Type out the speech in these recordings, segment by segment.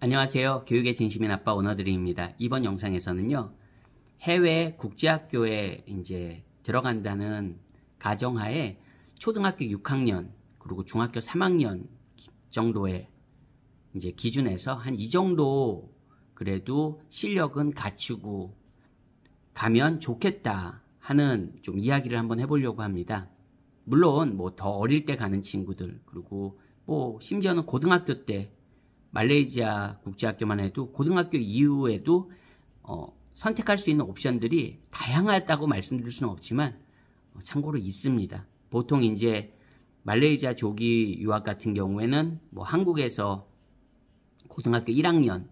안녕하세요. 교육의 진심인 아빠 오너드림입니다. 이번 영상에서는요, 해외 국제학교에 이제 들어간다는 가정하에 초등학교 6학년 그리고 중학교 3학년 정도의 이제 기준에서 한 이 정도 그래도 실력은 갖추고 가면 좋겠다 하는 좀 이야기를 한번 해보려고 합니다. 물론 뭐 더 어릴 때 가는 친구들, 그리고 뭐 심지어는 고등학교 때 말레이시아 국제학교만 해도 고등학교 이후에도 선택할 수 있는 옵션들이 다양하다고 말씀드릴 수는 없지만 참고로 있습니다. 보통 이제 말레이시아 조기 유학 같은 경우에는 뭐 한국에서 고등학교 1학년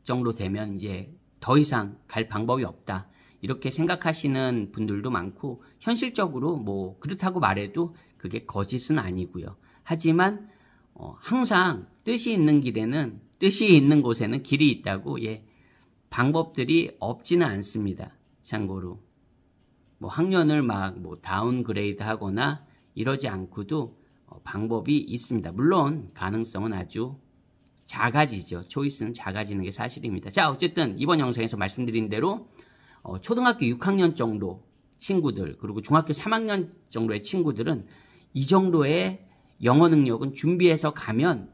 정도 되면 이제 더 이상 갈 방법이 없다, 이렇게 생각하시는 분들도 많고, 현실적으로 뭐 그렇다고 말해도 그게 거짓은 아니고요. 하지만 항상 뜻이 있는 곳에는 길이 있다고, 방법들이 없지는 않습니다. 참고로 뭐 학년을 막 뭐 다운그레이드 하거나 이러지 않고도 방법이 있습니다. 물론 가능성은 아주 작아지죠. 초이스는 작아지는 게 사실입니다. 자, 어쨌든 이번 영상에서 말씀드린 대로 초등학교 6학년 정도 친구들, 그리고 중학교 3학년 정도의 친구들은 이 정도의 영어 능력은 준비해서 가면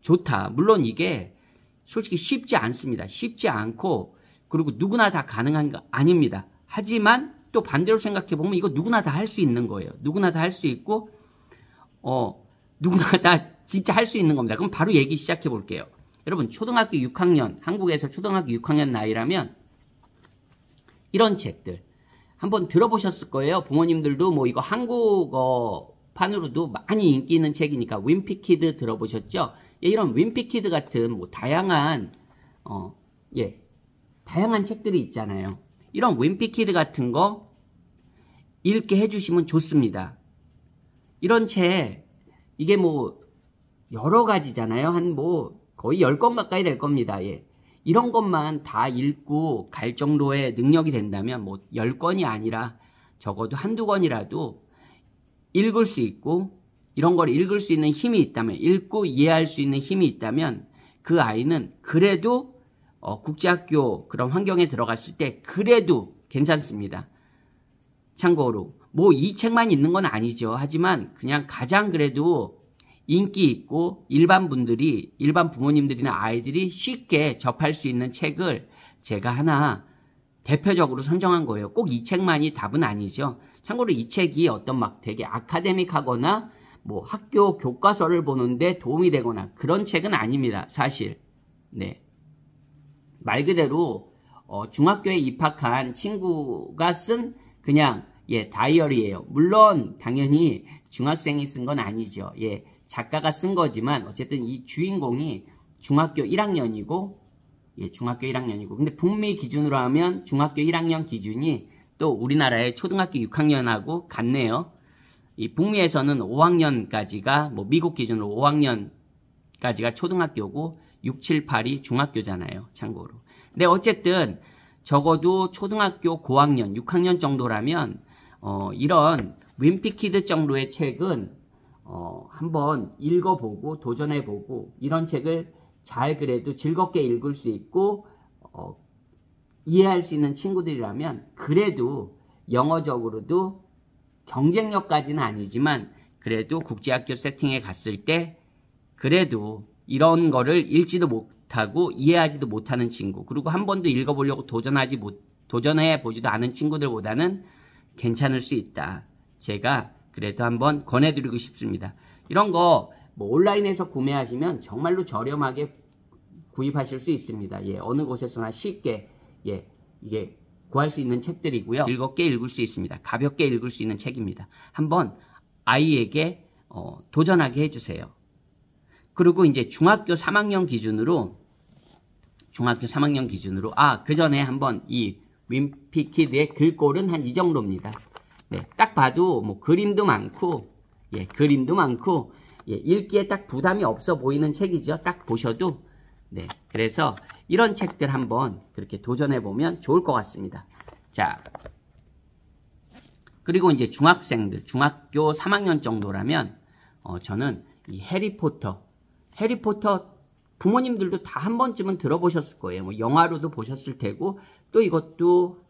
좋다. 물론 이게 솔직히 쉽지 않습니다. 쉽지 않고, 그리고 누구나 다 가능한 거 아닙니다. 하지만 또 반대로 생각해보면 이거 누구나 다 할 수 있는 거예요. 누구나 다 할 수 있고, 누구나 다 진짜 할 수 있는 겁니다. 그럼 바로 얘기 시작해 볼게요. 여러분, 초등학교 6학년, 한국에서 초등학교 6학년 나이라면 이런 책들 한번 들어보셨을 거예요. 부모님들도 뭐 이거 한국어 판으로도 많이 인기 있는 책이니까 윈피키드 들어보셨죠? 이런 윈피키드 같은 뭐 다양한 다양한 책들이 있잖아요. 이런 윈피키드 같은 거 읽게 해주시면 좋습니다. 이런 책, 이게 뭐 여러 가지잖아요. 한 뭐 거의 10권 가까이 될 겁니다. 이런 것만 다 읽고 갈 정도의 능력이 된다면, 뭐 10권이 아니라 적어도 한두 권이라도 읽을 수 있고, 이런 걸 읽을 수 있는 힘이 있다면, 읽고 이해할 수 있는 힘이 있다면, 그 아이는 그래도 국제학교 그런 환경에 들어갔을 때 그래도 괜찮습니다. 참고로 뭐 이 책만 있는 건 아니죠. 하지만 그냥 가장 그래도 인기 있고 일반 부모님들이나 아이들이 쉽게 접할 수 있는 책을 제가 하나 대표적으로 선정한 거예요. 꼭 이 책만이 답은 아니죠. 참고로 이 책이 어떤 막 되게 아카데믹하거나 뭐 학교 교과서를 보는데 도움이 되거나 그런 책은 아닙니다. 사실. 말 그대로 중학교에 입학한 친구가 쓴 그냥 다이어리예요. 물론 당연히 중학생이 쓴 건 아니죠. 작가가 쓴 거지만 어쨌든 이 주인공이 중학교 1학년이고 중학교 1학년이고, 근데 북미 기준으로 하면 중학교 1학년 기준이 또 우리나라의 초등학교 6학년하고 같네요. 이 북미에서는 5학년까지가 뭐 미국 기준으로 5학년까지가 초등학교고 6, 7, 8이 중학교잖아요. 참고로. 근데 어쨌든 적어도 초등학교 고학년, 6학년 정도라면 이런 윈피키드 정도의 책은 한번 읽어보고 도전해보고, 이런 책을 잘 그래도 즐겁게 읽을 수 있고 이해할 수 있는 친구들이라면 그래도 영어적으로도 경쟁력까지는 아니지만 그래도 국제학교 세팅에 갔을 때 그래도 이런 거를 읽지도 못하고 이해하지도 못하는 친구, 그리고 한 번도 읽어보려고 도전해보지도 않은 친구들보다는 괜찮을 수 있다. 제가 그래도 한번 권해드리고 싶습니다. 이런 거 뭐 온라인에서 구매하시면 정말로 저렴하게 구입하실 수 있습니다. 어느 곳에서나 쉽게 이게 구할 수 있는 책들이고요. 즐겁게 읽을 수 있습니다. 가볍게 읽을 수 있는 책입니다. 한번 아이에게 도전하게 해주세요. 그리고 이제 중학교 3학년 기준으로 그 전에 한번 이 윈피키드의 글꼴은 한 이 정도입니다. 딱 봐도 뭐 그림도 많고 읽기에 딱 부담이 없어 보이는 책이죠. 딱 보셔도. 그래서 이런 책들 한번 그렇게 도전해보면 좋을 것 같습니다. 자, 그리고 이제 중학생들, 중학교 3학년 정도라면 저는 이 해리포터 부모님들도 다 한 번쯤은 들어보셨을 거예요. 뭐 영화로도 보셨을 테고 또 이것도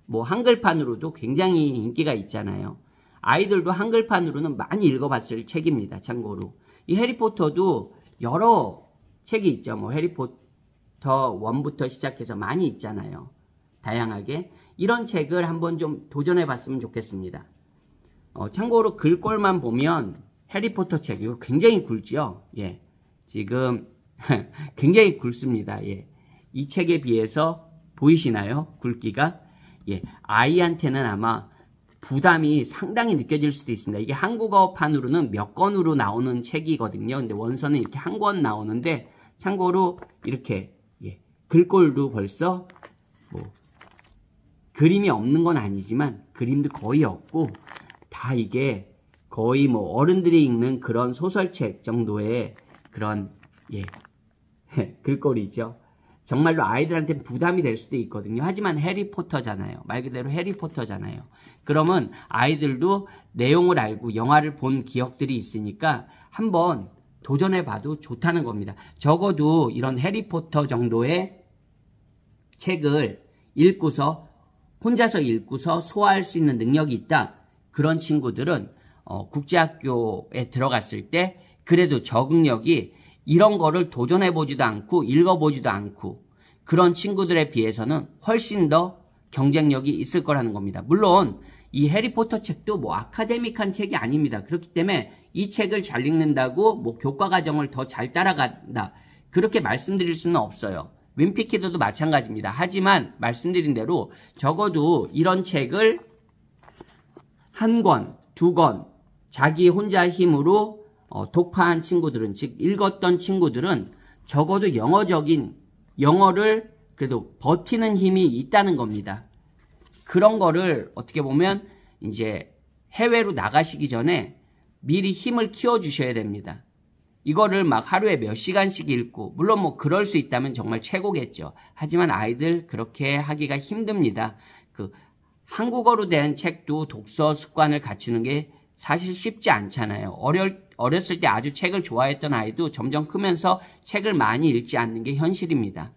뭐 한글판으로도 굉장히 인기가 있잖아요. 아이들도 한글판으로는 많이 읽어봤을 책입니다. 참고로 이 해리포터도 여러 책이 있죠. 뭐 해리포터 1부터 시작해서 많이 있잖아요. 다양하게 이런 책을 한번 좀 도전해봤으면 좋겠습니다. 참고로 글꼴만 보면 해리포터 책 이거 굉장히 굵죠. 예, 지금 굉장히 굵습니다. 예, 이 책에 비해서 보이시나요? 굵기가 예, 아이한테는 아마 부담이 상당히 느껴질 수도 있습니다. 이게 한국어판으로는 몇 권으로 나오는 책이거든요. 근데 원서는 이렇게 한 권 나오는데 참고로 이렇게 예, 글꼴도 벌써 뭐 그림이 없는 건 아니지만 그림도 거의 없고 다 이게 거의 뭐 어른들이 읽는 그런 소설책 정도의 그런 예, 글꼴이죠. 정말로 아이들한테는 부담이 될 수도 있거든요. 하지만 해리포터잖아요. 말 그대로 해리포터잖아요. 그러면 아이들도 내용을 알고 영화를 본 기억들이 있으니까 한번 도전해봐도 좋다는 겁니다. 적어도 이런 해리포터 정도의 책을 읽고서 혼자서 읽고서 소화할 수 있는 능력이 있다. 그런 친구들은 국제학교에 들어갔을 때 그래도 적응력이 이런 거를 도전해보지도 않고 읽어보지도 않고 그런 친구들에 비해서는 훨씬 더 경쟁력이 있을 거라는 겁니다. 물론 이 해리포터 책도 뭐 아카데믹한 책이 아닙니다. 그렇기 때문에 이 책을 잘 읽는다고 뭐 교과 과정을 더 잘 따라간다. 그렇게 말씀드릴 수는 없어요. 윈피키드도 마찬가지입니다. 하지만 말씀드린 대로 적어도 이런 책을 한 권, 두 권 자기 혼자 힘으로 독파한 친구들은 즉 읽었던 친구들은 적어도 영어를 그래도 버티는 힘이 있다는 겁니다. 그런 거를 어떻게 보면 이제 해외로 나가시기 전에 미리 힘을 키워 주셔야 됩니다. 이거를 막 하루에 몇 시간씩 읽고 물론 뭐 그럴 수 있다면 정말 최고겠죠. 하지만 아이들 그렇게 하기가 힘듭니다. 그 한국어로 된 책도 독서 습관을 갖추는 게 사실 쉽지 않잖아요. 어렸을 때 아주 책을 좋아했던 아이도 점점 크면서 책을 많이 읽지 않는 게 현실입니다.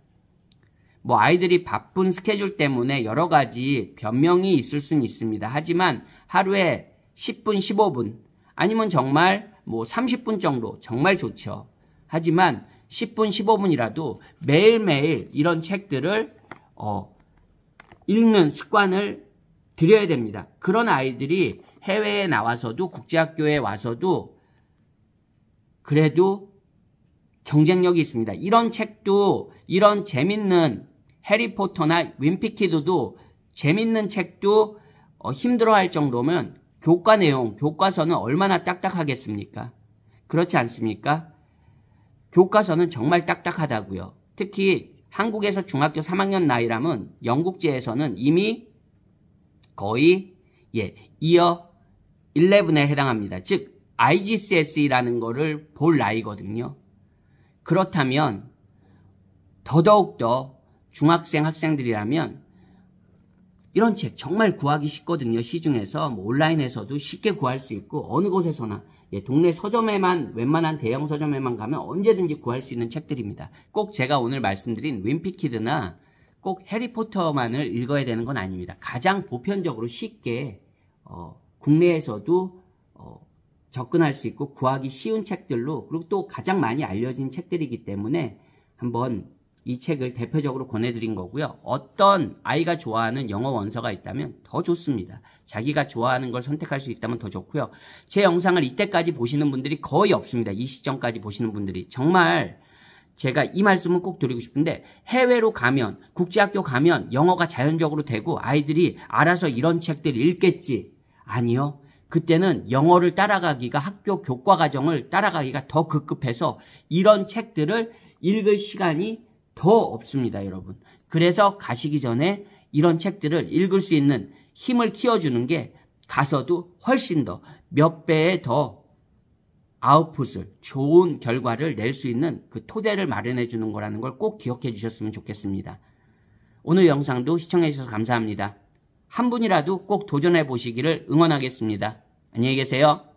뭐 아이들이 바쁜 스케줄 때문에 여러 가지 변명이 있을 수는 있습니다. 하지만 하루에 10분, 15분 아니면 정말 뭐 30분 정도 정말 좋죠. 하지만 10분, 15분이라도 매일매일 이런 책들을 읽는 습관을 들여야 됩니다. 그런 아이들이 해외에 나와서도 국제학교에 와서도 그래도 경쟁력이 있습니다. 이런 책도 이런 재밌는 해리포터나 윈피키드도 재밌는 책도 힘들어할 정도면 교과 내용, 교과서는 얼마나 딱딱하겠습니까? 그렇지 않습니까? 교과서는 정말 딱딱하다고요. 특히 한국에서 중학교 3학년 나이라면 영국제에서는 이미 거의 이어 11에 해당합니다. 즉 IGCSE라는 거를 볼 나이거든요. 그렇다면 더더욱더 중학생 학생들이라면 이런 책 정말 구하기 쉽거든요. 시중에서 뭐 온라인에서도 쉽게 구할 수 있고 어느 곳에서나 동네 서점에만 웬만한 대형 서점에만 가면 언제든지 구할 수 있는 책들입니다. 꼭 제가 오늘 말씀드린 윈피키드나 꼭 해리포터만을 읽어야 되는 건 아닙니다. 가장 보편적으로 쉽게 국내에서도 접근할 수 있고 구하기 쉬운 책들로 그리고 또 가장 많이 알려진 책들이기 때문에 한번 이 책을 대표적으로 권해드린 거고요. 어떤 아이가 좋아하는 영어 원서가 있다면 더 좋습니다. 자기가 좋아하는 걸 선택할 수 있다면 더 좋고요. 제 영상을 이때까지 보시는 분들이 거의 없습니다. 이 시점까지 보시는 분들이. 정말 제가 이 말씀은 꼭 드리고 싶은데 해외로 가면 국제학교 가면 영어가 자연적으로 되고 아이들이 알아서 이런 책들을 읽겠지. 아니요. 그때는 영어를 따라가기가 학교 교과 과정을 따라가기가 더 급급해서 이런 책들을 읽을 시간이 더 없습니다, 여러분. 그래서 가시기 전에 이런 책들을 읽을 수 있는 힘을 키워주는 게 가서도 훨씬 더 몇 배의 더 아웃풋을 좋은 결과를 낼 수 있는 그 토대를 마련해 주는 거라는 걸 꼭 기억해 주셨으면 좋겠습니다. 오늘 영상도 시청해 주셔서 감사합니다. 한 분이라도 꼭 도전해 보시기를 응원하겠습니다. 안녕히 계세요.